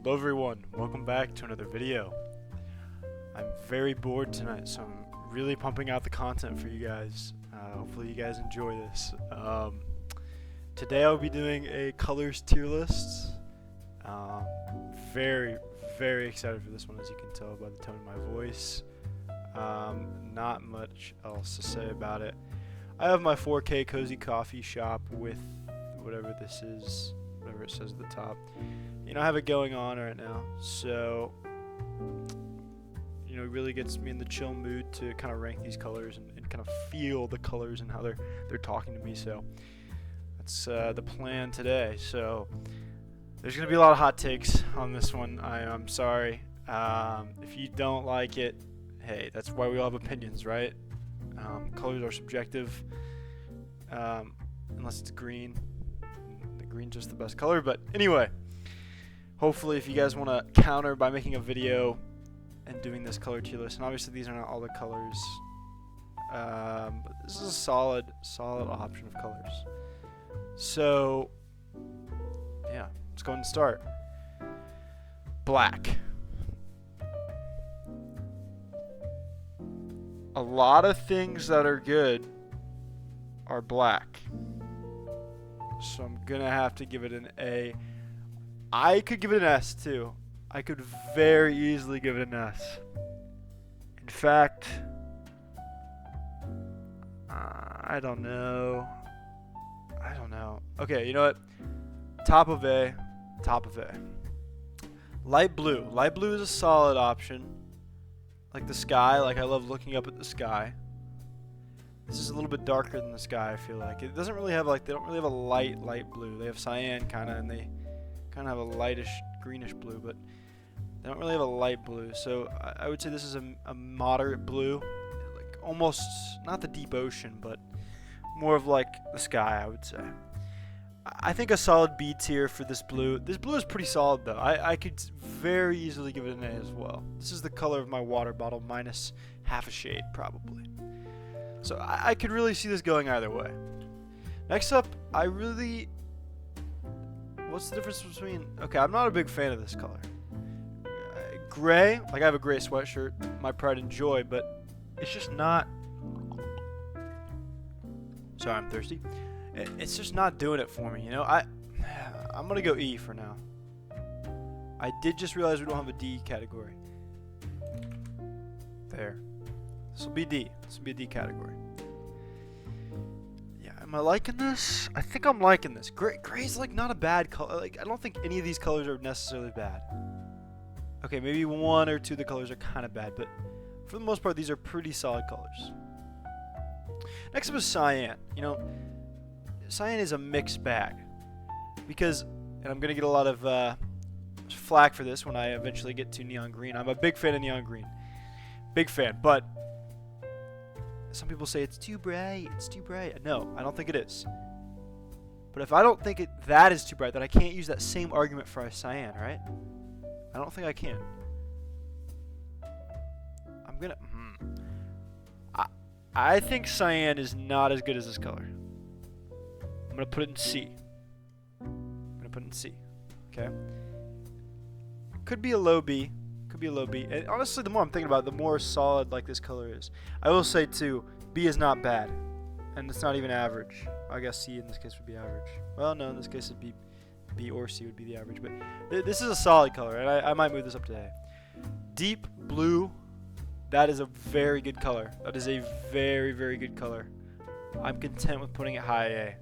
Hello everyone, welcome back to another video. I'm very bored tonight, so I'm really pumping out the content for you guys. Hopefully you guys enjoy this. Today I'll be doing a colors tier list. Very excited for this one, as you can tell by the tone of my voice. Not much else to say about it. I have my 4K cozy coffee shop with whatever this is, whatever it says at the top. I have it going on right now, so it really gets me in the chill mood to kind of rank these colors and kind of feel the colors and how they're talking to me. So that's the plan today. So there's gonna be a lot of hot takes on this one. I'm sorry if you don't like it. Hey, that's why we all have opinions, right? Colors are subjective, unless it's green. The green's just the best color, but anyway. Hopefully, if you guys want to counter by making a video and doing this color tier list, and obviously these are not all the colors, but this is a solid option of colors. So, yeah, let's go ahead and start. Black. A lot of things that are good are black, so I'm gonna have to give it an A. I could give it an S too. I could very easily give it an S. In fact, I don't know. Okay, you know what? Top of A. Light blue. Light blue is a solid option. Like the sky. Like, I love looking up at the sky. This is a little bit darker than the sky, I feel like. It doesn't really have, like, they don't really have a light blue. They have cyan kind of, and they kind of have a lightish greenish blue, but they don't really have a light blue. So I would say this is a moderate blue, like almost not the deep ocean, but more of like the sky, I would say. I think a solid B tier for this blue. This blue is pretty solid though. I could very easily give it an A as well. This is the color of my water bottle minus half a shade probably. So I could really see this going either way. Next up, what's the difference between... Okay, I'm not a big fan of this color. Gray, like I have a gray sweatshirt, my pride and joy, but it's just not... Sorry, I'm thirsty. It's just not doing it for me, I'm going to go E for now. I did just realize we don't have a D category. There. This will be D. This will be a D category. Am I liking this? I think I'm liking this. Gray's like not a bad color. Like, I don't think any of these colors are necessarily bad. Okay, maybe one or two of the colors are kind of bad, but for the most part, these are pretty solid colors. Next up is cyan. Cyan is a mixed bag because, and I'm gonna get a lot of flack for this when I eventually get to neon green. I'm a big fan of neon green, big fan, but some people say it's too bright. No, I don't think it is. But if I don't think that is too bright, then I can't use that same argument for a cyan, right? I don't think I can. I'm gonna... I think cyan is not as good as this color. I'm gonna put it in C. Okay? Could be a low B. And honestly, the more I'm thinking about it, the more solid like this color is. I will say too, B is not bad, and it's not even average. I guess C in this case would be average. Well, no, in this case it'd be B or C would be the average. But this is a solid color, and I might move this up to A. Deep blue, that is a very good color. That is a very good color. I'm content with putting it high A.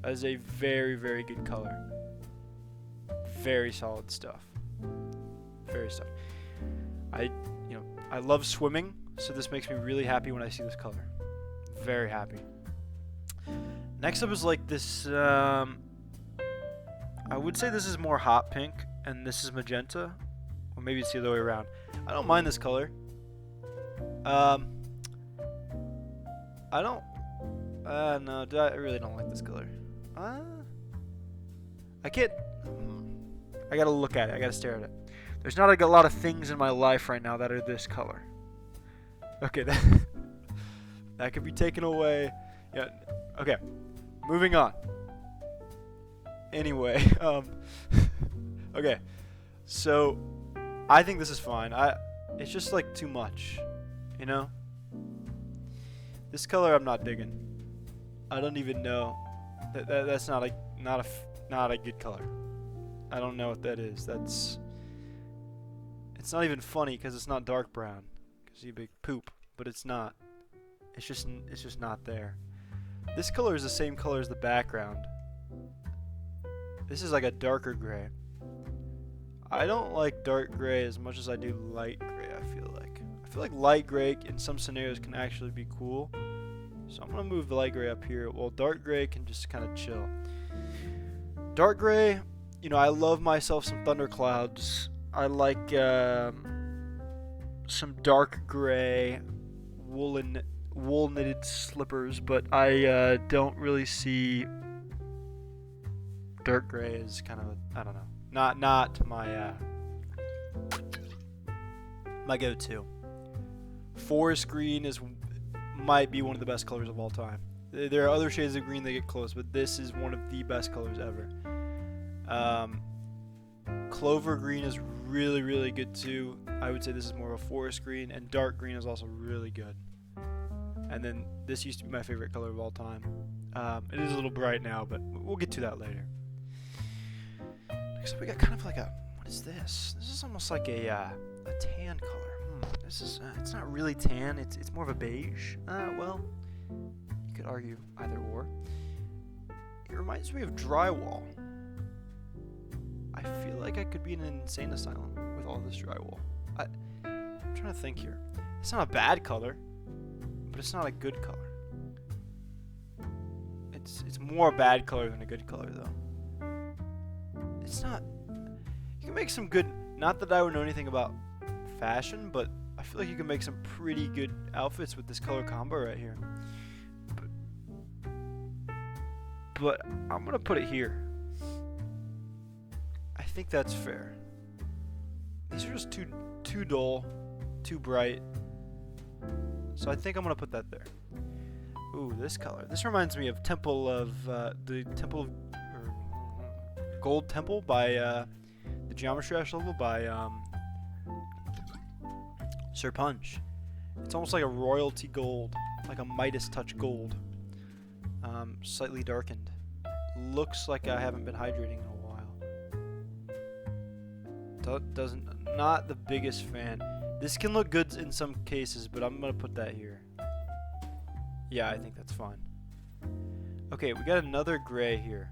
That is a very good color. Very solid stuff. I love swimming, so this makes me really happy when I see this color. Very happy. Next up is like this, I would say this is more hot pink, and this is magenta. Or maybe it's the other way around. I don't mind this color. I really don't like this color. I can't... I gotta look at it. I gotta stare at it. There's not a lot of things in my life right now that are this color. Okay, that could be taken away. Yeah. Okay. Moving on. Anyway, okay. So, I think this is fine. It's just like too much, you know? This color I'm not digging. I don't even know. That's not a good color. I don't know what that is. It's not even funny because it's not dark brown. Because you big poop, but it's not. It's just not there. This color is the same color as the background. This is like a darker gray. I don't like dark gray as much as I do light gray, I feel like light gray in some scenarios can actually be cool. So I'm going to move the light gray up here. Well, dark gray can just kind of chill. Dark gray, you know, I love myself some thunderclouds. I like some dark gray wool knitted slippers, but I don't really see dark gray as kind of, I don't know, not my my go-to. Forest green might be one of the best colors of all time. There are other shades of green that get close, but this is one of the best colors ever. Clover green is really, really good too. I would say this is more of a forest green, and dark green is also really good. And then this used to be my favorite color of all time. It is a little bright now, but we'll get to that later. Next up, we got kind of like what is this? This is almost like a tan color. This is, it's not really tan, it's more of a beige. Well, you could argue either or. It reminds me of drywall. I feel like I could be in an insane asylum with all this drywall. I'm trying to think here. It's not a bad color, but it's not a good color. It's more a bad color than a good color, though. It's not... You can make some good... Not that I would know anything about fashion, but I feel like you can make some pretty good outfits with this color combo right here. But I'm gonna put it here. I think that's fair. These are just too dull, too bright. So I think I'm gonna put that there. Ooh, this color. This reminds me of Gold Temple by the Geometry Dash level by Sir Punch. It's almost like a royalty gold, like a Midas touch gold, slightly darkened. Looks like I haven't been hydrating in a while. Not the biggest fan. This can look good in some cases, but I'm gonna put that here. Yeah, I think that's fine. Okay, we got another gray here.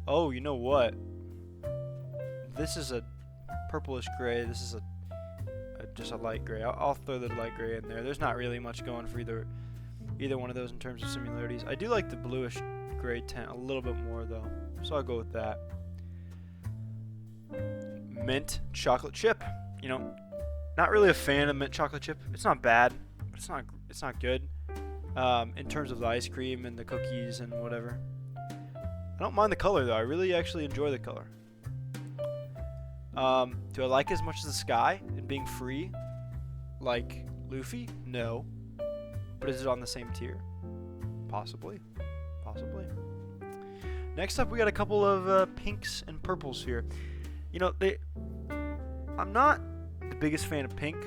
Oh, you know what? This is a purplish gray. This is just a light gray. I'll throw the light gray in there. There's not really much going for either one of those in terms of similarities. I do like the bluish gray tint a little bit more though, so I'll go with that. Mint chocolate chip. You know, not really a fan of mint chocolate chip. It's not bad, but it's not good. In terms of the ice cream and the cookies and whatever. I don't mind the color though. I really actually enjoy the color. Do I like it as much as the sky and being free, like Luffy? No. But is it on the same tier? Possibly. Next up, we got a couple of pinks and purples here. You know, I'm not the biggest fan of pink,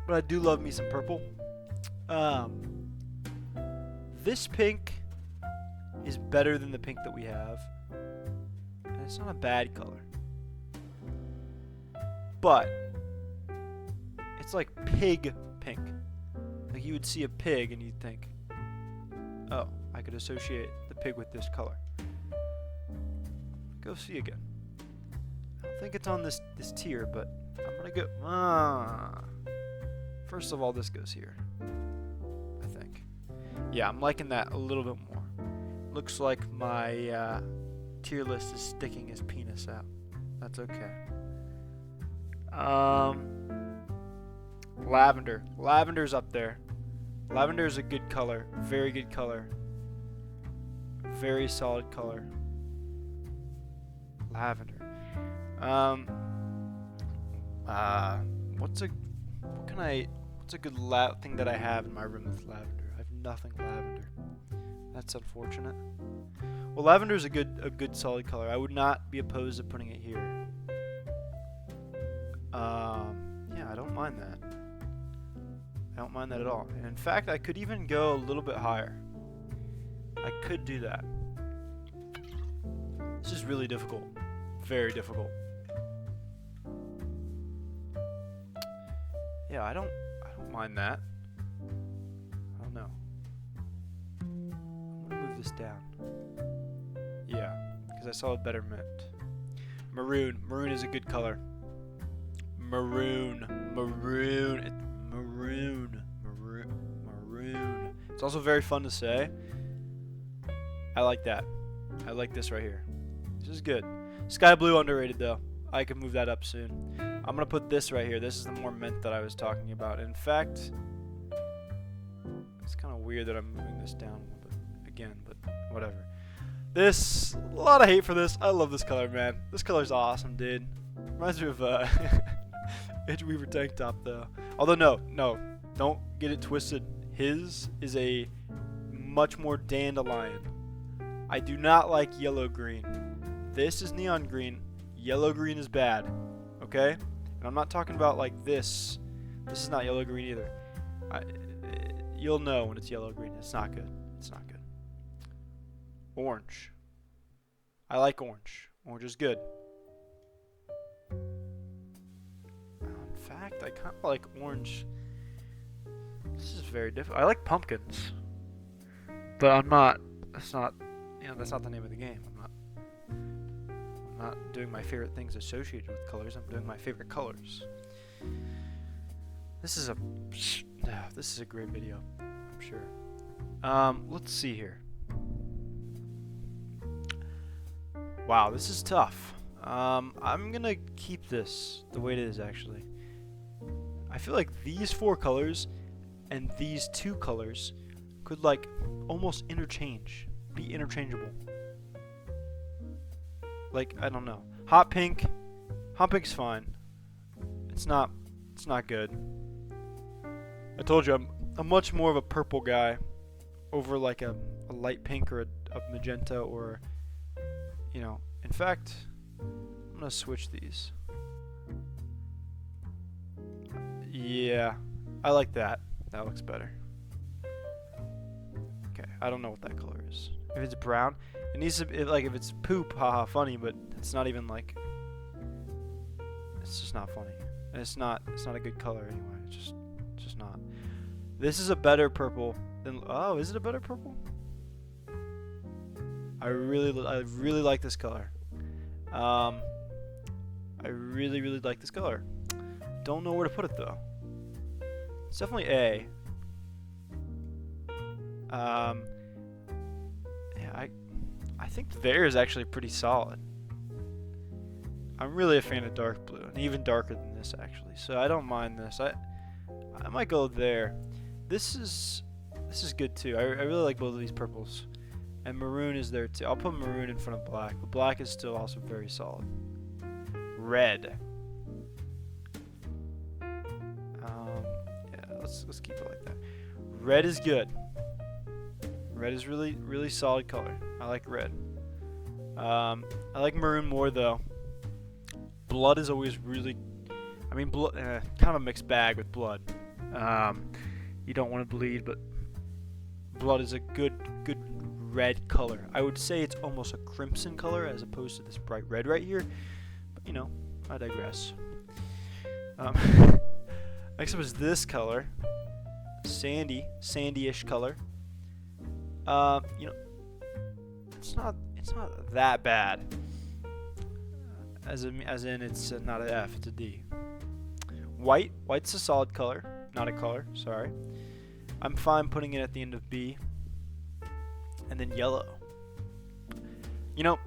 but I do love me some purple. This pink is better than the pink that we have, and it's not a bad color. But it's like pig pink. Like you would see a pig and you'd think, oh, I could associate the pig with this color. Go see again. I don't think it's on this tier, but I'm gonna go. First of all, this goes here. I think. Yeah, I'm liking that a little bit more. Looks like my tier list is sticking his penis out. That's okay. Lavender. Lavender's up there. Lavender is a good color. Very good color. Very solid color. Lavender. What's a good thing that I have in my room with lavender? I have nothing lavender. That's unfortunate. Well, lavender is a good solid color. I would not be opposed to putting it here. mind that. I don't mind that at all. And in fact, I could even go a little bit higher. I could do that. This is really difficult. Very difficult. Yeah, I don't mind that. I don't know. I'm gonna move this down. Yeah, because I saw a better mint. Maroon. Maroon is a good color. Maroon. Maroon. Maroon. Maroon. Maroon. It's also very fun to say. I like that. I like this right here. This is good. Sky blue underrated though. I could move that up soon. I'm gonna put this right here. This is the more mint that I was talking about. In fact, it's kind of weird that I'm moving this down again, but whatever. This, a lot of hate for this. I love this color, man. This color's awesome, dude. Reminds me of Edge Weaver tank top though. Although no, don't get it twisted. His is a much more dandelion. I do not like yellow green. This is neon green. Yellow green is bad. Okay? And I'm not talking about like this. This is not yellow green either. You'll know when it's yellow green. It's not good. It's not good. Orange. I like orange. Orange is good. In fact, I kind of like orange. This is very different. I like pumpkins. But I'm not. That's not. You know, that's not the name of the game. I'm not doing my favorite things associated with colors. I'm doing my favorite colors. This is a great video, I'm sure. Let's see here. Wow, this is tough. I'm gonna keep this the way it is actually. I feel like these 4 colors and these 2 colors could like almost be interchangeable. Like, I don't know. Hot pink's fine. It's not good. I told you I'm much more of a purple guy over like a light pink or a magenta or, you know. In fact, I'm gonna switch these. Yeah, I like that. That looks better. Okay, I don't know what that color is. If it's brown, it needs to be like if it's poop, haha, funny, but it's not even like. It's just not funny. And it's not a good color anyway. It's just not. This is a better purple than. Oh, is it a better purple? I really like this color. I really like this color. Don't know where to put it though. It's definitely A. Yeah, I think there is actually pretty solid. I'm really a fan of dark blue, and even darker than this actually. So I don't mind this. I might go there. This is good too. I really like both of these purples, and maroon is there too. I'll put maroon in front of black, but black is still also very solid. Red. Yeah, let's keep it like that. Red is good. Red is really solid color. I like red. I like maroon more though. Blood is always really, I mean, blood, kind of a mixed bag with blood. You don't want to bleed, but blood is a good red color. I would say it's almost a crimson color as opposed to this bright red right here. But you know, I digress. Next up is this color, sandy-ish color. You know, it's not that bad. As in it's not an F, it's a D. White's a solid color, not a color, sorry. I'm fine putting it at the end of B. And then yellow. You know,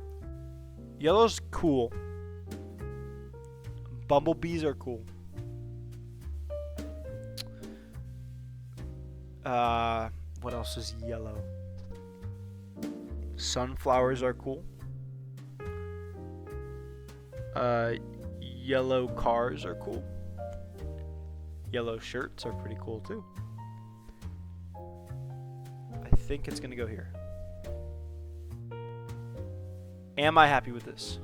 yellow's cool. Bumblebees are cool. What else is yellow? Sunflowers are cool. Yellow cars are cool. Yellow shirts are pretty cool too. I think it's gonna go here. Am I happy with this?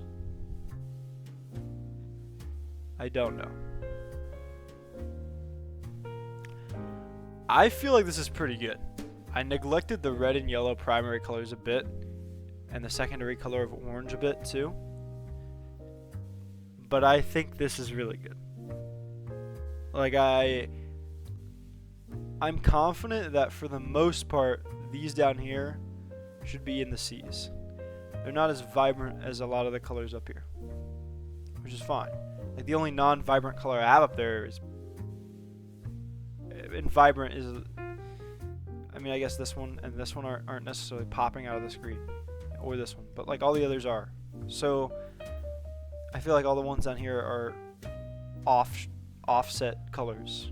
I don't know. I feel like this is pretty good. I neglected the red and yellow primary colors a bit, and the secondary color of orange a bit too. But I think this is really good. Like I'm confident that for the most part, these down here should be in the C's. They're not as vibrant as a lot of the colors up here, which is fine. Like the only non-vibrant color I have up there is, and vibrant is, I mean, I guess this one and this one aren't necessarily popping out of the screen, or this one, but like all the others are. So I feel like all the ones down here are offset colors,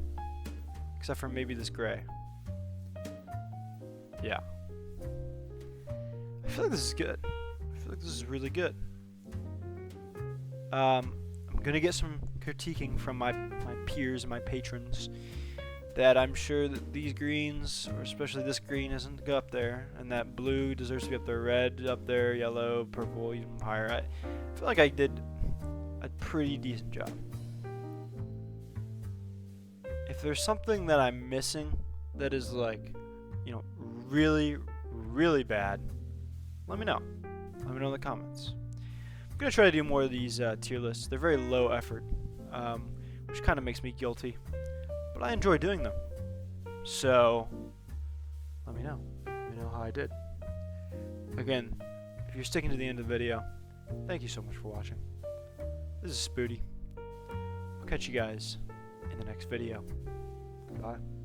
except for maybe this gray. Yeah. I feel like this is good. I feel like this is really good. I'm gonna get some critiquing from my peers and my patrons that I'm sure that these greens, or especially this green, isn't up there, and that blue deserves to be up there, red up there, yellow, purple, even higher. I feel like I did a pretty decent job. If there's something that I'm missing that is like, you know, really, really bad, let me know. Let me know in the comments. I'm going to try to do more of these tier lists. They're very low effort, which kind of makes me guilty. But I enjoy doing them. So, let me know. Let me know how I did. Again, if you're sticking to the end of the video, thank you so much for watching. This is Spoody. I'll catch you guys in the next video. Goodbye.